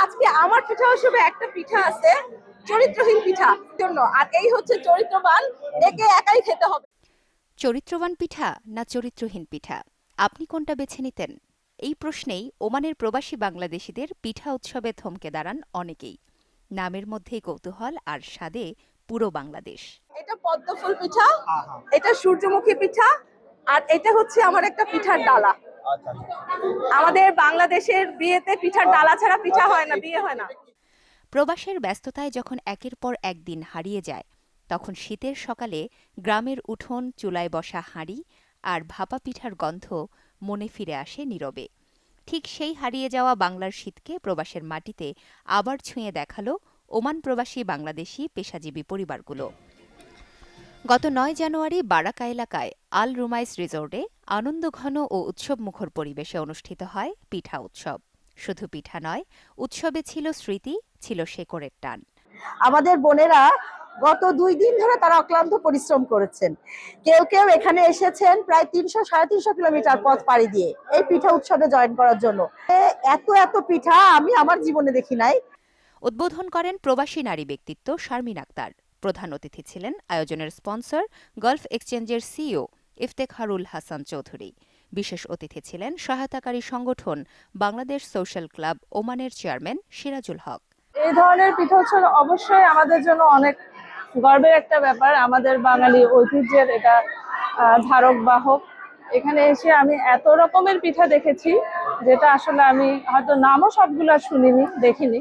আজকে আমার পিঠা হিসেবে একটা পিঠা আছে, চরিত্রহীন পিঠা জন্য, আর এই হচ্ছে চরিত্রবান, একে একাই খেতে হবে। চরিত্রবান পিঠা না চরিত্রহীন পিঠা, আপনি কোনটা বেছে নিতেন? এই প্রশ্নেই ওমানের প্রবাসী বাংলাদেশিদের পিঠা উৎসবে থমকে দাঁড়ান অনেকেই। নামের মধ্যেই কৌতূহল আর স্বাদে পুরো বাংলাদেশ। এটা পদ্মফুল পিঠা, এটা সূর্যমুখী পিঠা, আর এটা হচ্ছে আমার একটা পিঠার ডালা। আমাদের বাংলাদেশের বিয়েতে পিঠার ডালা ছাড়া পিঠা হয় না, বিয়ে হয় না। প্রবাসের ব্যস্ততায় যখন একের পর একদিন হারিয়ে যায়, তখন শীতের সকালে গ্রামের উঠোন, চুলায় বসা হাঁড়ি আর ভাপা পিঠার গন্ধ মনে ফিরে আসে নীরবে। ঠিক সেই হারিয়ে যাওয়া বাংলার শীতকে প্রবাসের মাটিতে আবার ছুঁয়ে দেখালো ওমান প্রবাসী বাংলাদেশি পেশাজীবী পরিবারগুলো। গত ৯ জানুয়ারি বারাকা এলাকায় আল রুমাইস রিসোর্টে আনন্দঘন ও উৎসবমুখর পরিবেশে অনুষ্ঠিত হয় পিঠা উৎসব। শুধু পিঠা নয়, উৎসবে ছিল স্মৃতি, ছিল শেকড়ের টান। আমাদের বোনেরা গত 2 দিন ধরে তারা অক্লান্ত পরিশ্রম করেছেন। কেউ কেউ এখানে এসেছেন প্রায় 300-350 কিলোমিটার পথ পাড়ি দিয়ে এই পিঠা উৎসবে জয়েন করার জন্য। এত এত পিঠা আমি আমার জীবনে দেখি নাই। উদ্বোধন করেন প্রবাসী নারী ব্যক্তিত্ব শারমিন আক্তার। প্রধান অতিথি ছিলেন আয়োজনের স্পন্সর গালফ এক্সচেঞ্জের সিইও ইফতেখারুল হাসান চৌধুরী। বিশেষ অতিথি ছিলেন সহায়তাকারী সংগঠন বাংলাদেশ সোশ্যাল ক্লাব ওমানের চেয়ারম্যান সিরাজুল হক। এই ধরনের পিঠা উৎসব অবশ্যই আমাদের জন্য অনেক গর্বের একটা ব্যাপার। আমাদের বাঙালি ঐতিহ্যের এটা ধারক বাহক। এখানে এসে আমি এত রকমের পিঠা দেখেছি, যেটা আসলে আমি হয়তো নামও সবগুলো শুনিনি, দেখিনি।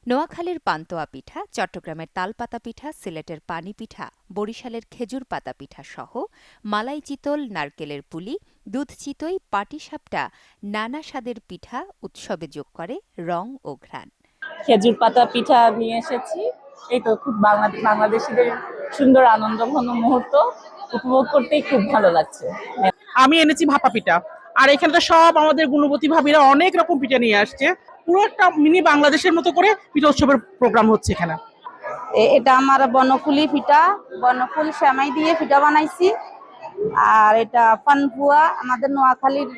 নোয়াখালীর পান্তোয়া পিঠা, চট্টগ্রামের তালপাতা পিঠা, সিলেটের পানি পিঠা, বরিশালের খেজুর পাতা পিঠা সহ মালাই চিতল, নারকেলের পুলি, দুধ চিতই, পাটিসাপটা নানা স্বাদের পিঠা উৎসবে যোগ করে রং ও ঘ্রাণ। খেজুর পাতা পিঠা নিয়ে এসেছি। এই তো খুব বাংলাদেশিদের সুন্দর আনন্দঘন মুহূর্ত উপভোগ করতেই খুব ভালো লাগছে। আমি এনেছি ভাপা পিঠা, আর এখানে তো সব আমাদের গুণবতী ভাবিরা অনেক রকম পিঠা নিয়ে আসছে। পুরো একটা মিনি বাংলাদেশের মতো করে পিঠা উৎসবের প্রোগ্রাম হচ্ছে এখানে। এটা আমার বনফুলি পিঠা, বনফুল সেমাই দিয়ে পিঠা বানাইছি। আর এটা পানপুয়া, আমাদের নোয়াখালীর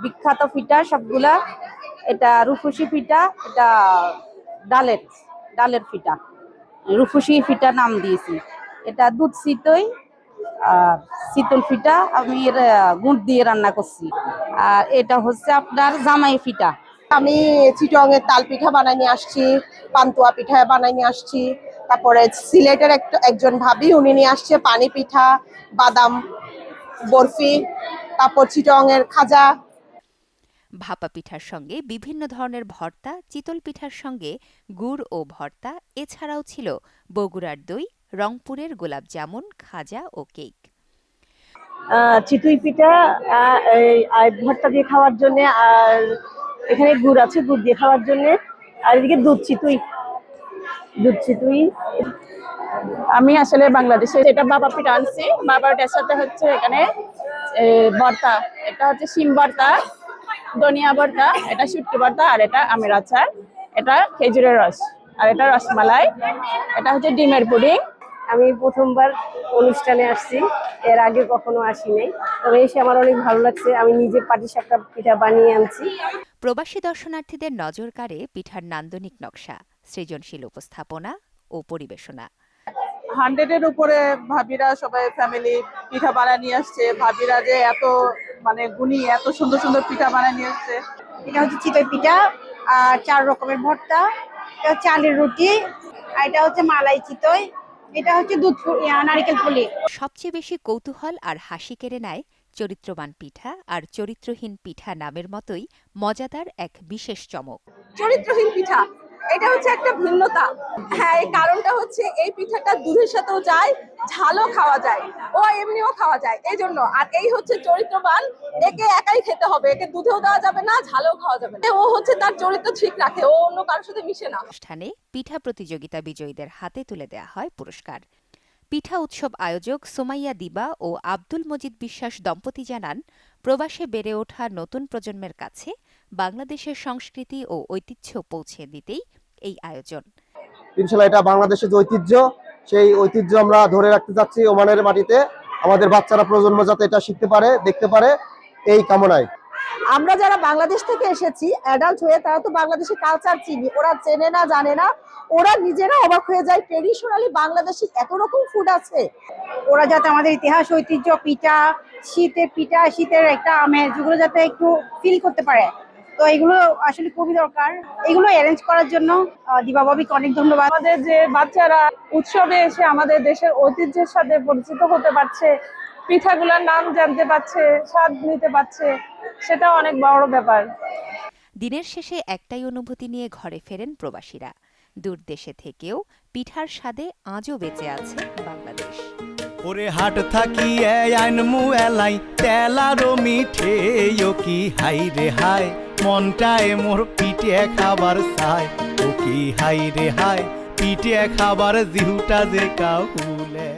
বিখ্যাত পিঠা সবগুলা। এটা রুফুসি পিঠা, এটা ডালের পিঠা, রুফুসি পিঠা নাম দিয়েছি। এটা দুধ চিতই আর শীতল পিঠা আমি গুড় দিয়ে রান্না করছি। আর এটা হচ্ছে আপনার জামাই পিঠা। আমি চিটং এর তাল পিঠা বানাই নিয়ে আসছি, পান্তুয়া পিঠা বানাই নিয়ে আসছি। তারপরে সিলেটের একজন ভাবি উনি নিয়ে আসছে পানি পিঠা, বাদাম বরফি, তারপর চিটং এর খাজা। ভাপা পিঠার সঙ্গে বিভিন্ন ধরনের ভর্তা, চিতল পিঠার সঙ্গে গুড় ও ভর্তা, এছাড়াও ছিল বগুড়ার দই, রংপুরের গোলাপ জামুন, খাজা ও কেক। চিতই পিঠা ভর্তা দিয়ে খাওয়ার জন্য, আর এখানে গুড় আছে, গুড় দিয়ে খাওয়ার জন্য। আর এদিকে দুধ চিতই। আমি আসলে বাংলাদেশে এটা বাবা পিঠা আনছি। বাবাটার সাথে হচ্ছে এখানে ভর্তা, এটা হচ্ছে শিম ভর্তা, ধনিয়া ভর্তা, এটা শুটকি ভর্তা, আর এটা আমের আচার, এটা খেজুরের রস, আর এটা রসমালাই, এটা হচ্ছে ডিমের পুডিং। আমি প্রথমবার অনুষ্ঠানে আসছি, এর আগে কখনো আসিনি, তবে এসে আমার অনেক ভালো লাগছে। আমি নিজে পাটিসাপটা পিঠা বানিয়ে আনছি। প্রবাসী দর্শনার্থীদের নজর কাড়ে পিঠার নান্দনিক নকশা, সৃজনশীল উপস্থাপনা ও পরিবেশনা। 100-এর উপরে ভাবিরা সবাই ফ্যামিলি পিঠা বানায় নিয়ে আসছে। ভাবিরা যে এত গুণী, এত সুন্দর সুন্দর পিঠা বানায় নিয়ে আসছে। এটা হচ্ছে চিতই পিঠা, আর 4 রকমের ভর্তা, এটা হচ্ছে আলুর রুটি, আর এটা হচ্ছে মালাই চিতই, এটা হচ্ছে দুধ নারকেল পুলি। সবচেয়ে বেশি কৌতূহল আর হাসি কেড়ে নেয় চরিত্রবান পিঠা আর চরিত্রহীন পিঠা নামের মতোই মজাদার এক বিশেষ চমক। চরিত্রহীন পিঠা, এটা হচ্ছে একটা ভিন্নতা। হ্যাঁ, এই কারণটা হচ্ছে এই পিঠাটা দুধের সাথেও যায়, ঝালও খাওয়া যায়, ও এমনিও খাওয়া যায়, এই জন্য। আর এই হচ্ছে চরিত্রবান, একে একাই খেতে হবে, একে দুধেও দেওয়া যাবে না, ঝালও খাওয়া যাবে না। ও হচ্ছে তার চরিত্র ঠিক রাখে, ও অন্য কারোর সাথে মিশে না। অনুষ্ঠানে পিঠা প্রতিযোগিতা বিজয়ীদের হাতে তুলে দেয়া হয় পুরস্কার। পিঠা উৎসব আয়োজক সুমাইয়া দিবা ও আব্দুল মজিদ বিশ্বাস দম্পতি জানান, প্রবাসে বেড়ে ওঠা নতুন প্রজন্মের কাছে বাংলাদেশের সংস্কৃতি ও ঐতিহ্য পৌঁছে দিতেই এই আয়োজন। ইনশাআল্লাহ এটা বাংলাদেশের যে ঐতিহ্য, সেই ঐতিহ্য আমরা ধরে রাখতে যাচ্ছি ওমানের মাটিতে। আমাদের বাচ্চারা প্রজন্ম যাতে এটা শিখতে পারে, দেখতে পারে, এই কামনায়। আমরা যারা বাংলাদেশ থেকে এসেছি অ্যাডাল্ট হয়ে, তারা তো বাংলাদেশের কালচার চিনি, ওরা চেনে না জানে না, ওরা নিজেরা অবাক হয়ে যায় ট্রেডিশনালি বাংলাদেশে এত রকম ফুড আছে। ওরা যাতে আমাদের ইতিহাস, ঐতিহ্য, পিঠা, শীতের একটা আমেজ, যেগুলো যাতে একটু ফিল করতে পারে। তো এগুলো আসলে খুবই দরকার। এগুলো অ্যারেঞ্জ করার জন্য দিবা ভাবিকে অনেক ধন্যবাদ। আমাদের যে বাচ্চারা উৎসবে এসে আমাদের দেশের ঐতিহ্যের সাথে পরিচিত হতে পারছে, পিঠাগুলোর নাম জানতে পারছে, স্বাদ নিতে পারছে, সেটা অনেক বড় ব্যাপার। দিনের শেষে একটাই অনুভূতি নিয়ে ঘরে ফেরেন প্রবাসীরা। দূর দেশে থেকেও পিঠার স্বাদে আজও বেঁচে আছে বাংলাদেশ। ওরে হাট থাকি আইনমু এলাই তেলারো মিঠে কি হাই রে হাই, মনটায় মোর পিঠে খাবার চাই, ও কি হাই রে হাই, পিঠে খাবার জিহুটা যে কাহুলে।